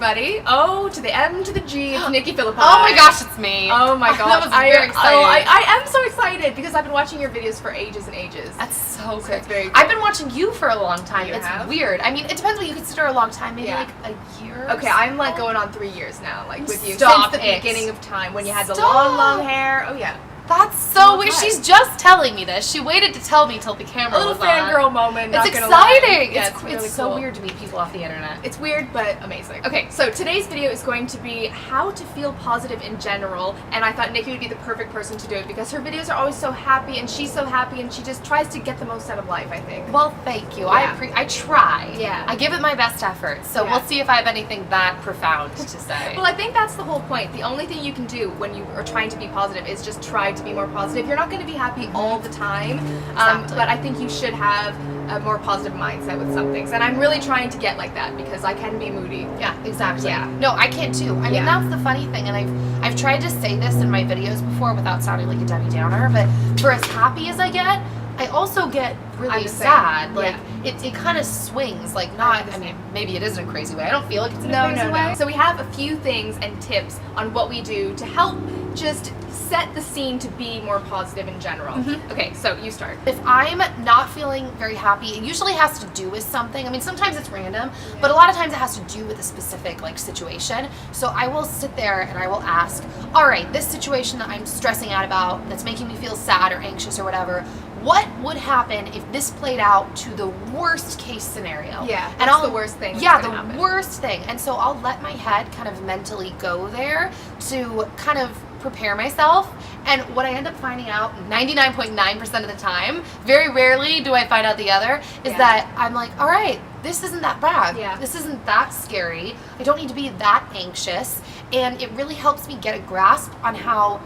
everybody. O to the M to the G, it's NikkiPhillippi. Oh my gosh, it's me. Oh my gosh. That was very exciting. I am so excited because I've been watching your videos for ages and ages. That's so good. It's very good. I've been watching you for a long time. You it's have? weird. I mean, it depends what you consider a long time. Maybe like a year. Okay, I'm like going on 3 years now, like with you. Stop Since the it. beginning of time when you had the long hair. Oh yeah. That's so weird. She's just telling me this. She waited to tell me till the camera was on. A little fangirl moment. It's exciting. Yeah, it's really so cool. weird to meet people off the internet. It's weird, but amazing. Okay, so today's video is going to be how to feel positive in general, and I thought Nikki would be the perfect person to do it because her videos are always so happy, and she's so happy, and she just tries to get the most out of life, I think. Well, thank you. Yeah. I try. Yeah. I give it my best effort. So we'll see if I have anything that profound to say. Well, I think that's the whole point. The only thing you can do when you are trying to be positive is just try to be more positive. You're not going to be happy all the time, Exactly. but I think you should have a more positive mindset with some things. And I'm really trying to get like that because I can be moody. Yeah, exactly. Yeah. No, I can too. I mean, that's the funny thing, and I've tried to say this in my videos before without sounding like a Debbie Downer, but for as happy as I get, I also get really sad. Like it kind of swings. Like not. I mean, maybe it is in a crazy way. I don't feel like it's in a crazy way. So we have a few things and tips on what we do to help just set the scene to be more positive in general. Okay, so you start. If I'm not feeling very happy, it usually has to do with something. I mean, sometimes it's random, but a lot of times it has to do with a specific like situation. So I will sit there and I will ask, all right, this situation that I'm stressing out about, that's making me feel sad or anxious or whatever, what would happen if this played out to the worst case scenario? Yeah, and that's the worst thing. Yeah, the worst thing. And so I'll let my head kind of mentally go there to kind of prepare myself. And what I end up finding out 99.9% of the time, very rarely do I find out the other, is that I'm like, all right, this isn't that bad. Yeah. This isn't that scary. I don't need to be that anxious. And it really helps me get a grasp on how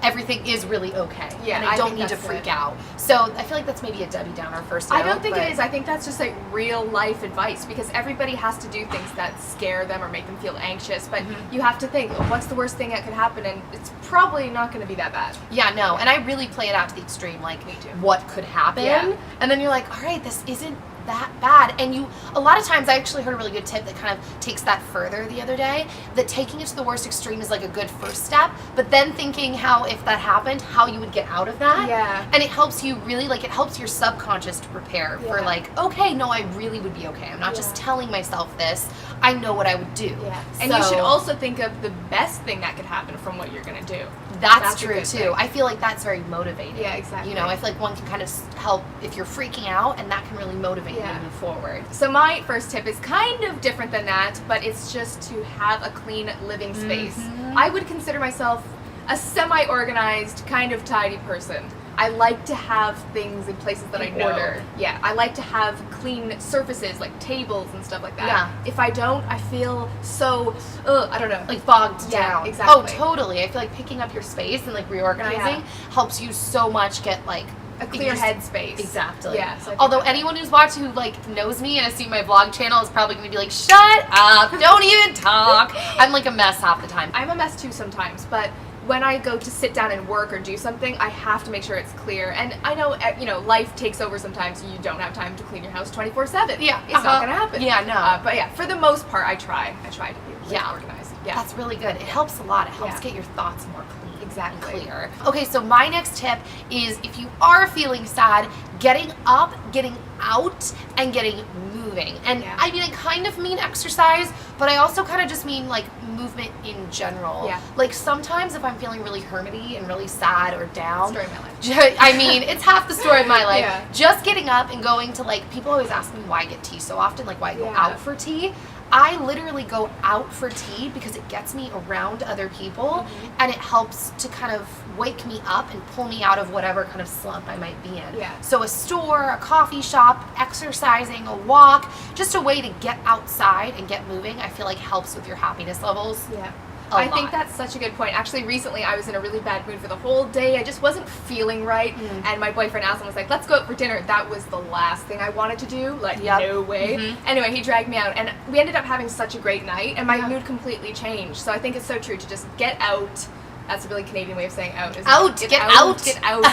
everything is really okay. Yeah, and I don't need to freak out. So I feel like that's maybe a Debbie Downer first note. I don't think it is. I think that's just like real life advice because everybody has to do things that scare them or make them feel anxious. But you have to think, what's the worst thing that could happen? And it's probably not going to be that bad. Yeah, no. And I really play it out to the extreme. Like, me too. What could happen? Yeah. And then you're like, all right, this isn't that bad. And you, a lot of times, I actually heard a really good tip that kind of takes that further the other day, that taking it to the worst extreme is like a good first step, but then thinking how, if that happened, how you would get out of that. Yeah. And it helps you really, like, it helps your subconscious to prepare for like, okay, no, I really would be okay. I'm not just telling myself this. I know what I would do. Yeah. And you should also think of the best thing that could happen from what you're going to do. That's true too. I feel like that's very motivating. Yeah, exactly. You know, I feel like one can kind of help if you're freaking out, and that can really motivate you to move forward. So my first tip is kind of different than that, but it's just to have a clean living space. I would consider myself a semi-organized, kind of tidy person. I like to have things in places that I know. Order. Yeah, I like to have clean surfaces like tables and stuff like that. Yeah. If I don't, I feel so, I don't know. Like bogged down. Exactly. Oh, totally. I feel like picking up your space and like reorganizing helps you so much get like a clear headspace. Exactly. Yeah. So although anyone who's watched who like knows me and has seen my vlog channel is probably going to be like, shut up, don't even talk. I'm like a mess half the time. I'm a mess too sometimes, but when I go to sit down and work or do something, I have to make sure it's clear. And I know, you know, life takes over sometimes. You don't have time to clean your house 24/7. Yeah, it's not gonna happen. Yeah, no. But yeah, for the most part, I try to be really organized. Yeah, that's really good. It helps a lot. It helps get your thoughts more clean. Exactly. Clear. Okay, so my next tip is if you are feeling sad, getting up, getting out, and getting moving. And I mean, I kind of mean exercise, but I also kind of just mean like movement in general. Yeah. Like sometimes if I'm feeling really hermity and really sad or down. Story of my life. I mean, it's half the story of my life. Yeah. Just getting up and going to like, people always ask me why I get tea so often, like why I go out for tea. I literally go out for tea because it gets me around other people and it helps to kind of wake me up and pull me out of whatever kind of slump I might be in. Yeah. So a store, a coffee shop, exercising, a walk, just a way to get outside and get moving, I feel like helps with your happiness levels. Yeah. I think that's such a good point. Actually, recently I was in a really bad mood for the whole day. I just wasn't feeling right. And my boyfriend Aslan was like, let's go out for dinner. That was the last thing I wanted to do. Like, no way. Anyway, he dragged me out. And we ended up having such a great night. And my mood completely changed. So I think it's so true to just get out, That's a really Canadian way of saying out. Isn't Out, it? get out. Get out.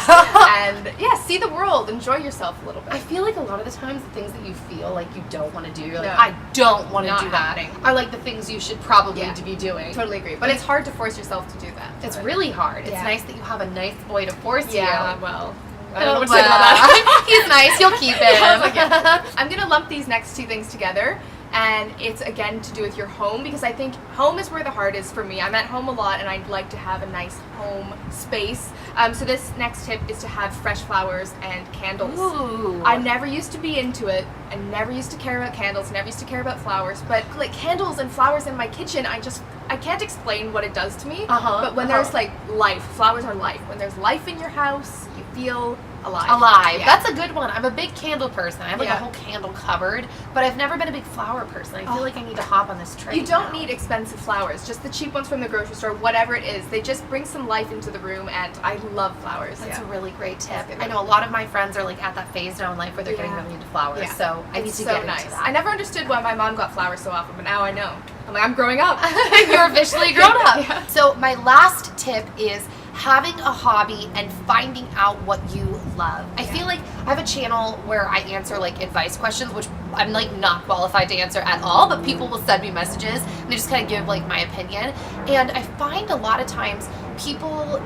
And yeah, see the world. Enjoy yourself a little bit. I feel like a lot of the times the things that you feel like you don't want to do, you're like, No. I don't want to Not do that, happening. are like the things you should probably Yeah. to be doing. Totally agree. But it's hard to force yourself to do that. It's But- really hard. It's Yeah. nice that you have a nice boy to force Yeah, you. well, I don't know what to Well, say about that. he's nice. You'll keep him. Yeah, I was like, yeah. I'm gonna lump these next two things together, and it's again to do with your home, because I think home is where the heart is for me. I'm at home a lot, and I'd like to have a nice home space. So this next tip is to have fresh flowers and candles. Ooh. I never used to be into it. I never used to care about candles, never used to care about flowers, but like candles and flowers in my kitchen, I can't explain what it does to me. But when there's like life, flowers are life. When there's life in your house, you feel alive. Alive. Yeah. That's a good one. I'm a big candle person. I have like Yeah. a whole candle cupboard, but I've never been a big flower person. I feel like I need to hop on this train. You don't now. need expensive flowers, just the cheap ones from the grocery store, whatever it is. They just bring some life into the room, and I love flowers. That's a really great tip. That's a good I know a lot of my friends are like at that phase now in life where they're getting Yeah. really into flowers. Yeah. So I need It's to so get nice. into that. I never understood why my mom got flowers so often, but now I know. I'm like, I'm growing up. You're officially grown up. Yeah. So my last tip is having a hobby and finding out what you love. I feel like I have a channel where I answer like advice questions, which I'm like not qualified to answer at all, but people will send me messages and they just kind of give like my opinion. And I find a lot of times people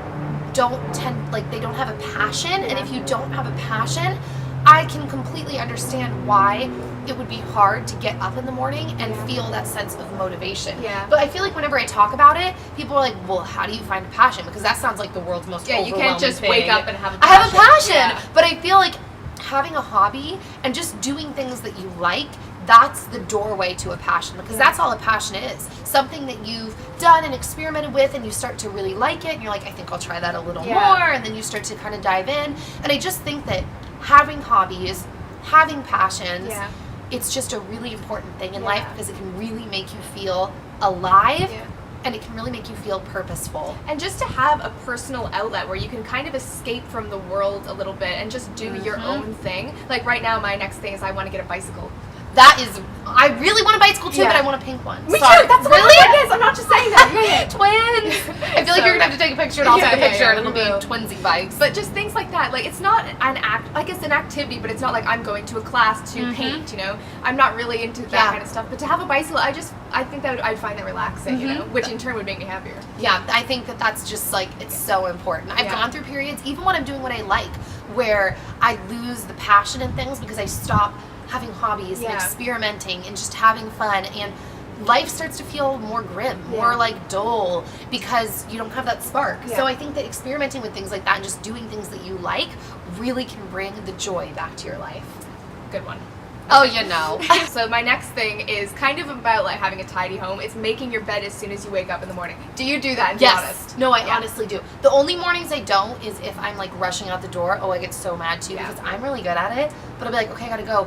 they don't have a passion. And if you don't have a passion, I can completely understand why it would be hard to get up in the morning and feel that sense of motivation. Yeah. But I feel like whenever I talk about it, people are like, well, how do you find a passion? Because that sounds like the world's most Yeah, you overwhelming can't just thing. wake up and have a I have a passion. Yeah. But I feel like having a hobby and just doing things that you like, that's the doorway to a passion, because that's all a passion is. Something that you've done and experimented with and you start to really like it and you're like, I think I'll try that a little more, and then you start to kind of dive in. And I just think that having hobbies, having passions, it's just a really important thing in life, because it can really make you feel alive and it can really make you feel purposeful. And just to have a personal outlet where you can kind of escape from the world a little bit and just do your own thing. Like right now, my next thing is I want to get a bicycle. That is, I really want a bicycle too, Yeah. but I want a pink one. Me Sorry. too. That's really what it is. I'm not just saying that. Twins. I feel like you're gonna have to take a picture and I'll take a picture and it'll we will. be twinsy bikes. But just things like that. Like it's not an act. Like it's an activity, but it's not like I'm going to a class to paint. You know, I'm not really into that kind of stuff. But to have a bicycle, I think that I'd find that relaxing. You know, which in turn would make me happier. Yeah, I think that that's just like, it's so important. I've gone through periods, even when I'm doing what I like, where I lose the passion in things because I stop having hobbies and experimenting and just having fun, and life starts to feel more grim, more like dull, because you don't have that spark. So I think that experimenting with things like that and just doing things that you like really can bring the joy back to your life. Good one. Oh, you know. So my next thing is kind of about like having a tidy home. It's making your bed as soon as you wake up in the morning. Do you do that? Be honest. No, I honestly do. The only mornings I don't is if I'm like rushing out the door. Oh, I get so mad too because I'm really good at it. But I'll be like, okay, I gotta go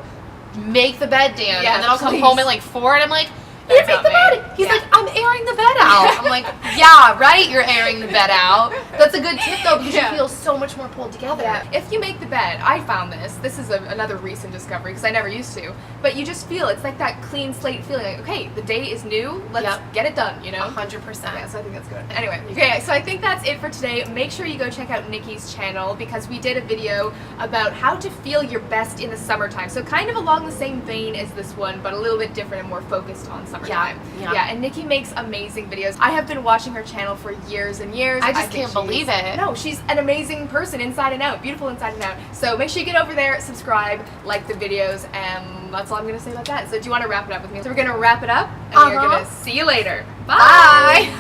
make the bed, Dan. Yeah, and then I'll come please. home at like 4 and I'm like, you That's make the not me. bed. He's like, I'm airing the bed out. I'm like, yeah, right, you're airing the bed out. That's a good tip though, because you feel so much more pulled together. Yeah. If you make the bed, I found this. This is another recent discovery because I never used to. But you just feel, it's like that clean slate feeling. Like, okay, the day is new. Let's get it done, you know? 100%. Yeah, so I think that's good. Anyway, okay, so I think that's it for today. Make sure you go check out Nikki's channel because we did a video about how to feel your best in the summertime. So kind of along the same vein as this one, but a little bit different and more focused on summertime. Yeah, and Nikki makes amazing videos. I have been watching her channel for years and years. I just think can't believe it. No, she's an amazing person inside and out. Beautiful inside and out. So make sure you get over there, subscribe, like the videos, and that's all I'm going to say about that. So do you want to wrap it up with me? So we're going to wrap it up, and we're going to see you later. Bye!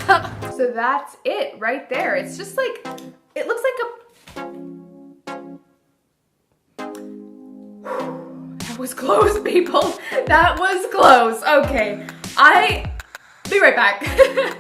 So that's it right there. It's just like, it looks like a... That was close, people. That was close. Okay, be right back.